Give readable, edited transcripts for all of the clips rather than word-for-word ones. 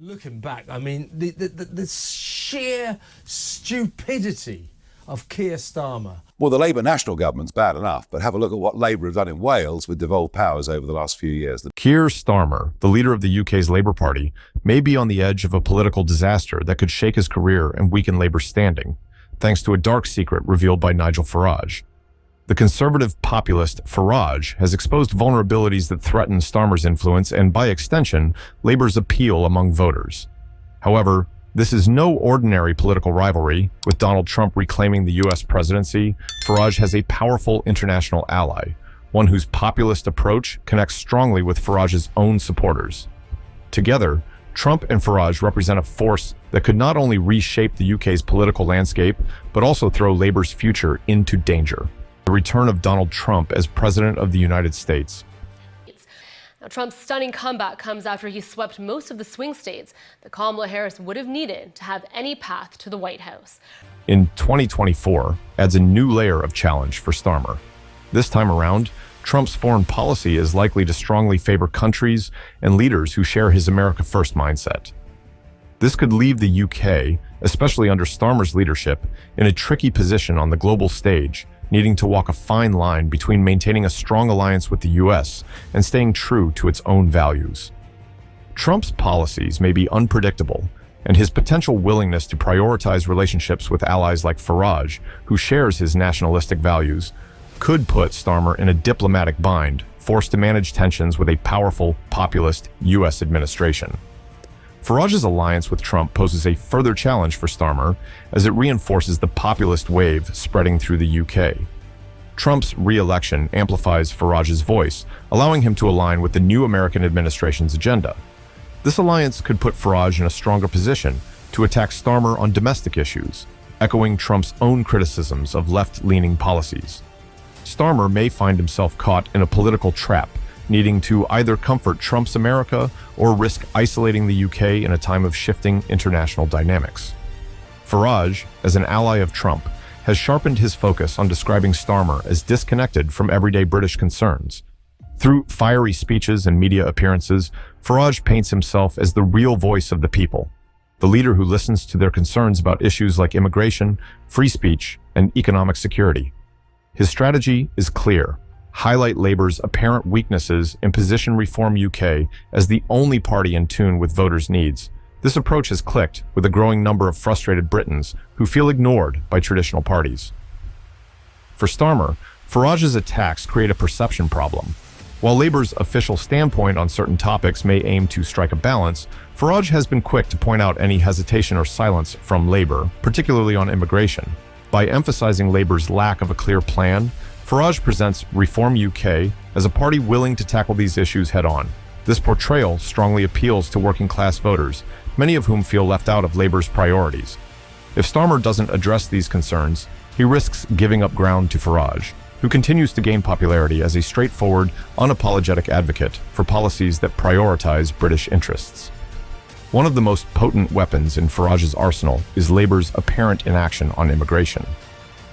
Looking back, I mean, the sheer stupidity of Keir Starmer. Well, the Labour national government's bad enough, but have a look at what Labour have done in Wales with devolved powers over the last few years. Keir Starmer, the leader of the UK's Labour Party, may be on the edge of a political disaster that could shake his career and weaken Labour's standing, thanks to a dark secret revealed by Nigel Farage. The conservative populist Farage has exposed vulnerabilities that threaten Starmer's influence and, by extension, Labour's appeal among voters. However, this is no ordinary political rivalry. With Donald Trump reclaiming the US presidency, Farage has a powerful international ally, one whose populist approach connects strongly with Farage's own supporters. Together, Trump and Farage represent a force that could not only reshape the UK's political landscape, but also throw Labour's future into danger. The return of Donald Trump as President of the United States. Now, Trump's stunning comeback comes after he swept most of the swing states that Kamala Harris would have needed to have any path to the White House. In 2024 adds a new layer of challenge for Starmer. This time around, Trump's foreign policy is likely to strongly favor countries and leaders who share his America First mindset. This could leave the UK, especially under Starmer's leadership, in a tricky position on the global stage, needing to walk a fine line between maintaining a strong alliance with the US and staying true to its own values. Trump's policies may be unpredictable, and his potential willingness to prioritize relationships with allies like Farage, who shares his nationalistic values, could put Starmer in a diplomatic bind, forced to manage tensions with a powerful, populist US administration. Farage's alliance with Trump poses a further challenge for Starmer as it reinforces the populist wave spreading through the UK. Trump's re-election amplifies Farage's voice, allowing him to align with the new American administration's agenda. This alliance could put Farage in a stronger position to attack Starmer on domestic issues, echoing Trump's own criticisms of left-leaning policies. Starmer may find himself caught in a political trap, needing to either comfort Trump's America or risk isolating the UK in a time of shifting international dynamics. Farage, as an ally of Trump, has sharpened his focus on describing Starmer as disconnected from everyday British concerns. Through fiery speeches and media appearances, Farage paints himself as the real voice of the people, the leader who listens to their concerns about issues like immigration, free speech, and economic security. His strategy is clear: highlight Labour's apparent weaknesses and position Reform UK as the only party in tune with voters' needs. This approach has clicked with a growing number of frustrated Britons who feel ignored by traditional parties. For Starmer, Farage's attacks create a perception problem. While Labour's official standpoint on certain topics may aim to strike a balance, Farage has been quick to point out any hesitation or silence from Labour, particularly on immigration. By emphasizing Labour's lack of a clear plan, Farage presents Reform UK as a party willing to tackle these issues head-on. This portrayal strongly appeals to working-class voters, many of whom feel left out of Labour's priorities. If Starmer doesn't address these concerns, he risks giving up ground to Farage, who continues to gain popularity as a straightforward, unapologetic advocate for policies that prioritize British interests. One of the most potent weapons in Farage's arsenal is Labour's apparent inaction on immigration.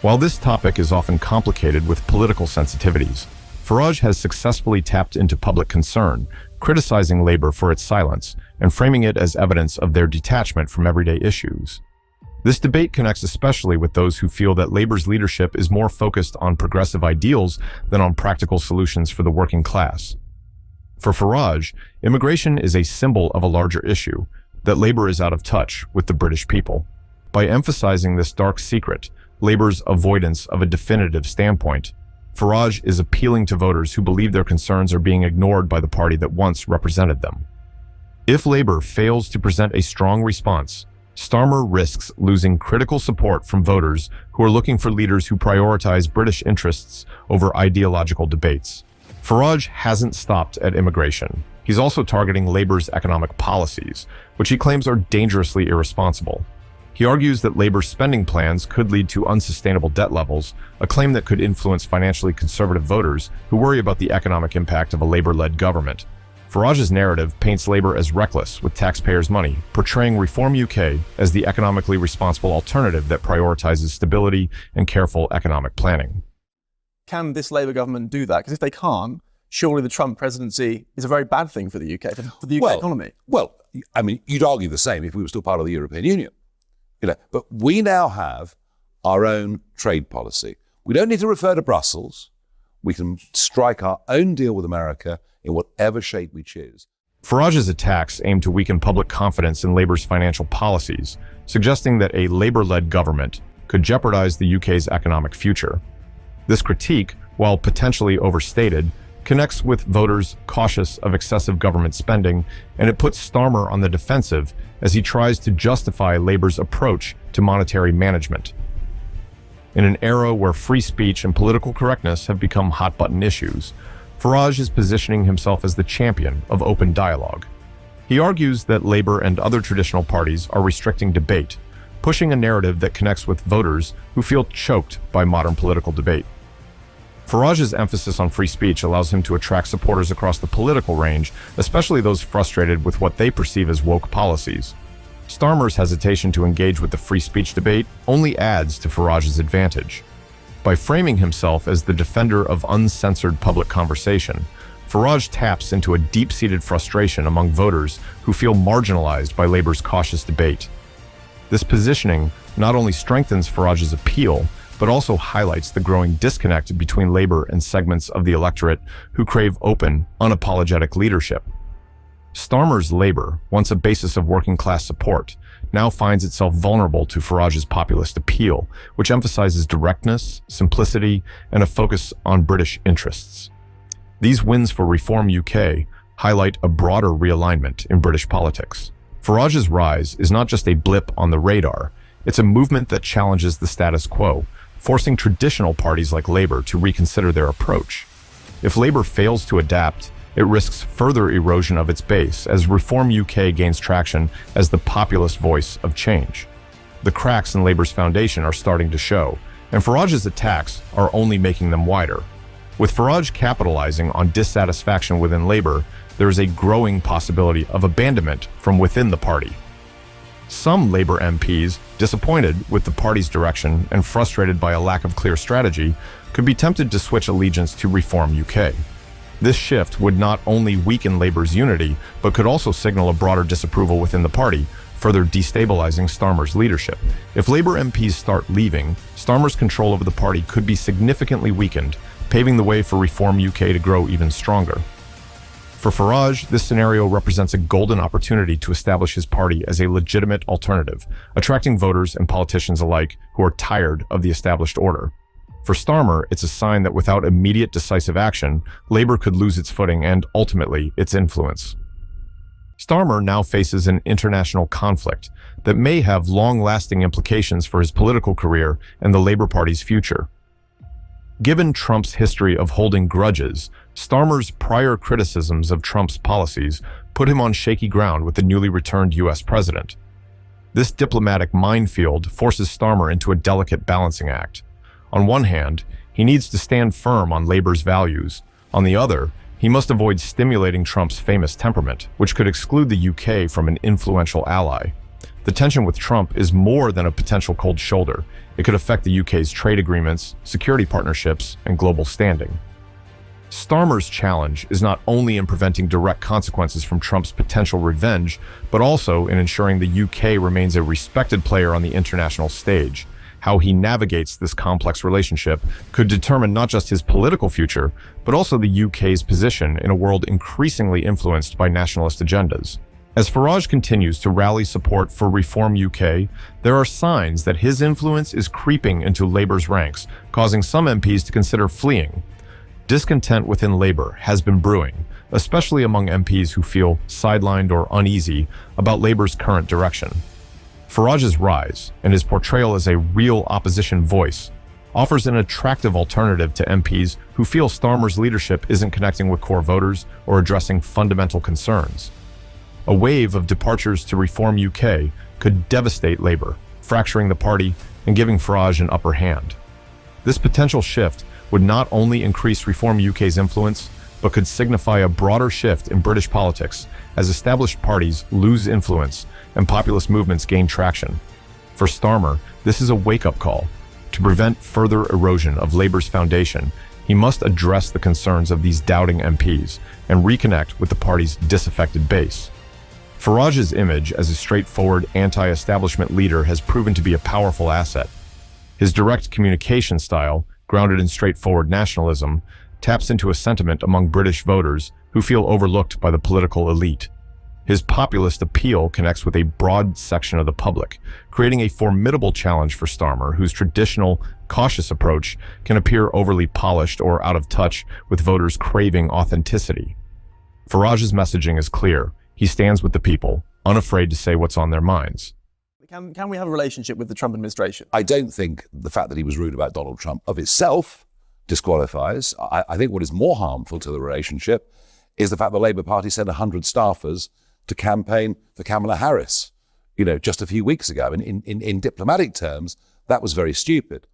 While this topic is often complicated with political sensitivities, Farage has successfully tapped into public concern, criticizing Labour for its silence and framing it as evidence of their detachment from everyday issues. This debate connects especially with those who feel that Labour's leadership is more focused on progressive ideals than on practical solutions for the working class. For Farage, immigration is a symbol of a larger issue, that Labour is out of touch with the British people. By emphasizing this dark secret, Labour's avoidance of a definitive standpoint, Farage is appealing to voters who believe their concerns are being ignored by the party that once represented them. If Labour fails to present a strong response, Starmer risks losing critical support from voters who are looking for leaders who prioritize British interests over ideological debates. Farage hasn't stopped at immigration. He's also targeting Labour's economic policies, which he claims are dangerously irresponsible. He argues that Labour's spending plans could lead to unsustainable debt levels, a claim that could influence financially conservative voters who worry about the economic impact of a Labour-led government. Farage's narrative paints Labour as reckless with taxpayers' money, portraying Reform UK as the economically responsible alternative that prioritizes stability and careful economic planning. Can this Labour government do that? Because if they can't, surely the Trump presidency is a very bad thing for the UK, for the UK economy. Well, I mean, you'd argue the same if we were still part of the European Union. But we now have our own trade policy. We don't need to refer to Brussels. We can strike our own deal with America in whatever shape we choose. Farage's attacks aim to weaken public confidence in Labour's financial policies, suggesting that a Labour-led government could jeopardize the UK's economic future. This critique, while potentially overstated, connects with voters cautious of excessive government spending, and it puts Starmer on the defensive as he tries to justify Labour's approach to monetary management. In an era where free speech and political correctness have become hot-button issues, Farage is positioning himself as the champion of open dialogue. He argues that Labour and other traditional parties are restricting debate, pushing a narrative that connects with voters who feel choked by modern political debate. Farage's emphasis on free speech allows him to attract supporters across the political range, especially those frustrated with what they perceive as woke policies. Starmer's hesitation to engage with the free speech debate only adds to Farage's advantage. By framing himself as the defender of uncensored public conversation, Farage taps into a deep-seated frustration among voters who feel marginalized by Labour's cautious debate. This positioning not only strengthens Farage's appeal, but also highlights the growing disconnect between Labour and segments of the electorate who crave open, unapologetic leadership. Starmer's Labour, once a basis of working-class support, now finds itself vulnerable to Farage's populist appeal, which emphasizes directness, simplicity, and a focus on British interests. These wins for Reform UK highlight a broader realignment in British politics. Farage's rise is not just a blip on the radar, it's a movement that challenges the status quo, forcing traditional parties like Labour to reconsider their approach. If Labour fails to adapt, it risks further erosion of its base as Reform UK gains traction as the populist voice of change. The cracks in Labour's foundation are starting to show, and Farage's attacks are only making them wider. With Farage capitalizing on dissatisfaction within Labour, there is a growing possibility of abandonment from within the party. Some Labour MPs, disappointed with the party's direction and frustrated by a lack of clear strategy, could be tempted to switch allegiance to Reform UK. This shift would not only weaken Labour's unity, but could also signal a broader disapproval within the party, further destabilizing Starmer's leadership. If Labour MPs start leaving, Starmer's control over the party could be significantly weakened, paving the way for Reform UK to grow even stronger. For Farage, this scenario represents a golden opportunity to establish his party as a legitimate alternative, attracting voters and politicians alike who are tired of the established order. For Starmer, it's a sign that without immediate decisive action, Labour could lose its footing and, ultimately, its influence. Starmer now faces an international conflict that may have long-lasting implications for his political career and the Labour Party's future. Given Trump's history of holding grudges, Starmer's prior criticisms of Trump's policies put him on shaky ground with the newly returned U.S. president. This diplomatic minefield forces Starmer into a delicate balancing act. On one hand, he needs to stand firm on Labour's values. On the other, he must avoid stimulating Trump's famous temperament, which could exclude the UK from an influential ally. The tension with Trump is more than a potential cold shoulder. It could affect the UK's trade agreements, security partnerships, and global standing. Starmer's challenge is not only in preventing direct consequences from Trump's potential revenge, but also in ensuring the UK remains a respected player on the international stage. How he navigates this complex relationship could determine not just his political future, but also the UK's position in a world increasingly influenced by nationalist agendas. As Farage continues to rally support for Reform UK, there are signs that his influence is creeping into Labour's ranks, causing some MPs to consider fleeing. Discontent within Labour has been brewing, especially among MPs who feel sidelined or uneasy about Labour's current direction. Farage's rise, and his portrayal as a real opposition voice, offers an attractive alternative to MPs who feel Starmer's leadership isn't connecting with core voters or addressing fundamental concerns. A wave of departures to Reform UK could devastate Labour, fracturing the party and giving Farage an upper hand. This potential shift would not only increase Reform UK's influence, but could signify a broader shift in British politics as established parties lose influence and populist movements gain traction. For Starmer, this is a wake-up call. To prevent further erosion of Labour's foundation, he must address the concerns of these doubting MPs and reconnect with the party's disaffected base. Farage's image as a straightforward anti-establishment leader has proven to be a powerful asset. His direct communication style, grounded in straightforward nationalism, taps into a sentiment among British voters who feel overlooked by the political elite. His populist appeal connects with a broad section of the public, creating a formidable challenge for Starmer, whose traditional, cautious approach can appear overly polished or out of touch with voters craving authenticity. Farage's messaging is clear. He stands with the people, unafraid to say what's on their minds. Can we have a relationship with the Trump administration? I don't think the fact that he was rude about Donald Trump of itself disqualifies. I think what is more harmful to the relationship is the fact the Labour Party sent 100 staffers to campaign for Kamala Harris, just a few weeks ago. And in diplomatic terms, that was very stupid.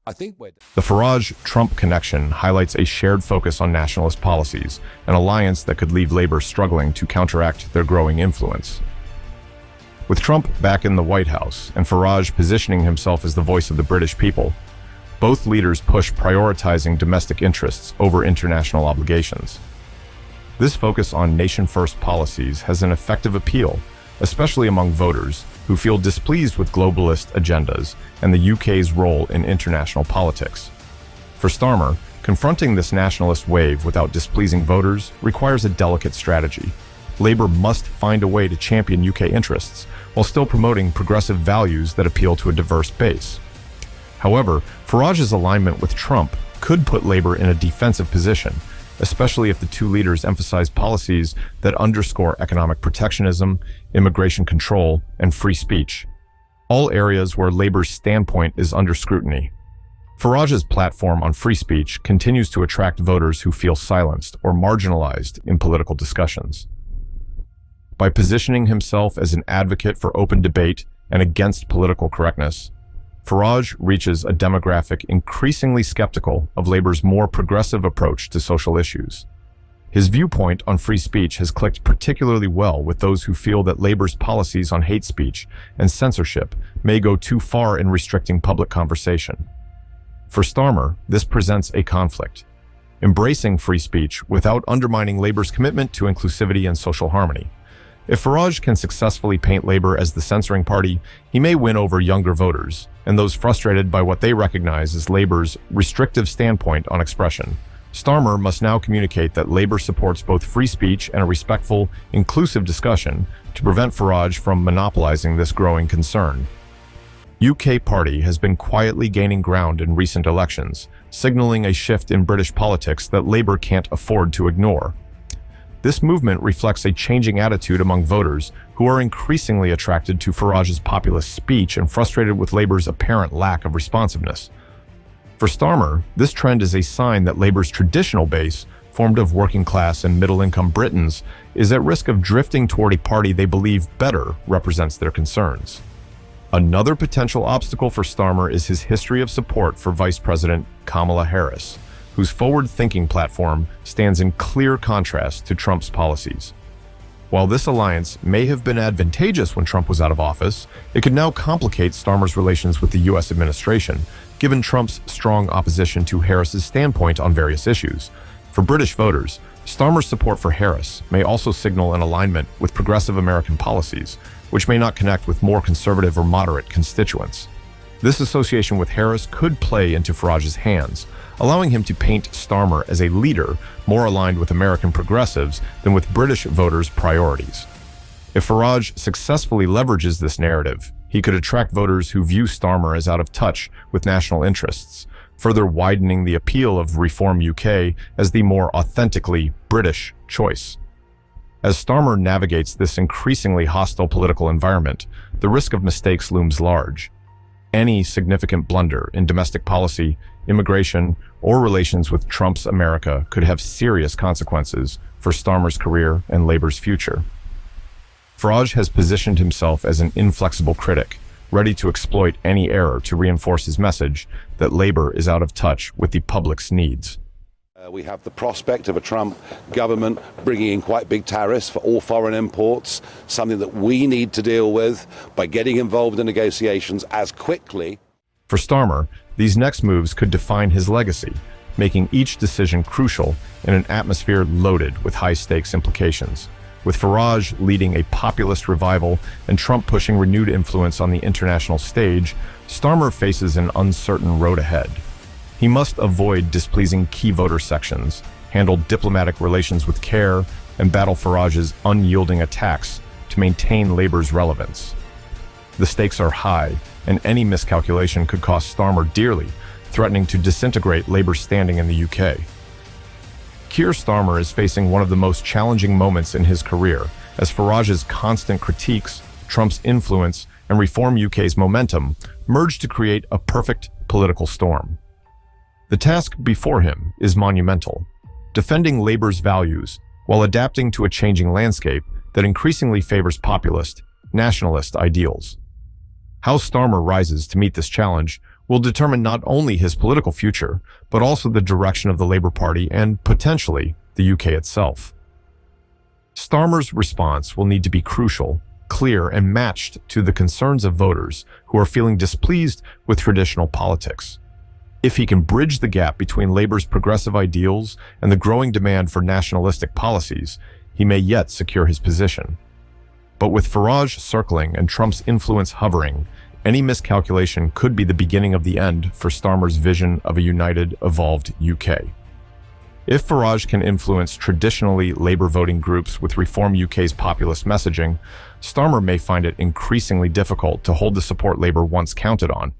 I think the Farage-Trump connection highlights a shared focus on nationalist policies, an alliance that could leave Labour struggling to counteract their growing influence. With Trump back in the White House and Farage positioning himself as the voice of the British people, both leaders push prioritizing domestic interests over international obligations. This focus on nation-first policies has an effective appeal, especially among voters who feel displeased with globalist agendas and the UK's role in international politics. For Starmer, confronting this nationalist wave without displeasing voters requires a delicate strategy. Labour must find a way to champion UK interests while still promoting progressive values that appeal to a diverse base. However, Farage's alignment with Trump could put Labour in a defensive position, especially if the two leaders emphasize policies that underscore economic protectionism, immigration control, and free speech, all areas where Labour's standpoint is under scrutiny. Farage's platform on free speech continues to attract voters who feel silenced or marginalized in political discussions. By positioning himself as an advocate for open debate and against political correctness, Farage reaches a demographic increasingly skeptical of Labour's more progressive approach to social issues. His viewpoint on free speech has clicked particularly well with those who feel that Labour's policies on hate speech and censorship may go too far in restricting public conversation. For Starmer, this presents a conflict, embracing free speech without undermining Labour's commitment to inclusivity and social harmony. If Farage can successfully paint Labour as the censoring party, he may win over younger voters and those frustrated by what they recognize as Labour's restrictive standpoint on expression. Starmer must now communicate that Labour supports both free speech and a respectful, inclusive discussion to prevent Farage from monopolizing this growing concern. UK Party has been quietly gaining ground in recent elections, signaling a shift in British politics that Labour can't afford to ignore. This movement reflects a changing attitude among voters who are increasingly attracted to Farage's populist speech and frustrated with Labour's apparent lack of responsiveness. For Starmer, this trend is a sign that Labour's traditional base, formed of working-class and middle-income Britons, is at risk of drifting toward a party they believe better represents their concerns. Another potential obstacle for Starmer is his history of support for Vice President Kamala Harris, whose forward-thinking platform stands in clear contrast to Trump's policies. While this alliance may have been advantageous when Trump was out of office, it could now complicate Starmer's relations with the U.S. administration, given Trump's strong opposition to Harris's standpoint on various issues. For British voters, Starmer's support for Harris may also signal an alignment with progressive American policies, which may not connect with more conservative or moderate constituents. This association with Harris could play into Farage's hands, allowing him to paint Starmer as a leader more aligned with American progressives than with British voters' priorities. If Farage successfully leverages this narrative, he could attract voters who view Starmer as out of touch with national interests, further widening the appeal of Reform UK as the more authentically British choice. As Starmer navigates this increasingly hostile political environment, the risk of mistakes looms large. Any significant blunder in domestic policy, immigration, or relations with Trump's America could have serious consequences for Starmer's career and Labour's future. Farage has positioned himself as an inflexible critic, ready to exploit any error to reinforce his message that Labour is out of touch with the public's needs. We have the prospect of a Trump government bringing in quite big tariffs for all foreign imports, something that we need to deal with by getting involved in negotiations as quickly. For Starmer, these next moves could define his legacy, making each decision crucial in an atmosphere loaded with high-stakes implications. With Farage leading a populist revival and Trump pushing renewed influence on the international stage, Starmer faces an uncertain road ahead. He must avoid displeasing key voter sections, handle diplomatic relations with care, and battle Farage's unyielding attacks to maintain Labour's relevance. The stakes are high, and any miscalculation could cost Starmer dearly, threatening to disintegrate Labour's standing in the UK. Keir Starmer is facing one of the most challenging moments in his career, as Farage's constant critiques, Trump's influence, and Reform UK's momentum merge to create a perfect political storm. The task before him is monumental, defending Labour's values while adapting to a changing landscape that increasingly favors populist, nationalist ideals. How Starmer rises to meet this challenge will determine not only his political future, but also the direction of the Labour Party and, potentially, the UK itself. Starmer's response will need to be crucial, clear, and matched to the concerns of voters who are feeling displeased with traditional politics. If he can bridge the gap between Labour's progressive ideals and the growing demand for nationalistic policies, he may yet secure his position. But with Farage circling and Trump's influence hovering, any miscalculation could be the beginning of the end for Starmer's vision of a united, evolved UK. If Farage can influence traditionally Labour voting groups with Reform UK's populist messaging, Starmer may find it increasingly difficult to hold the support Labour once counted on.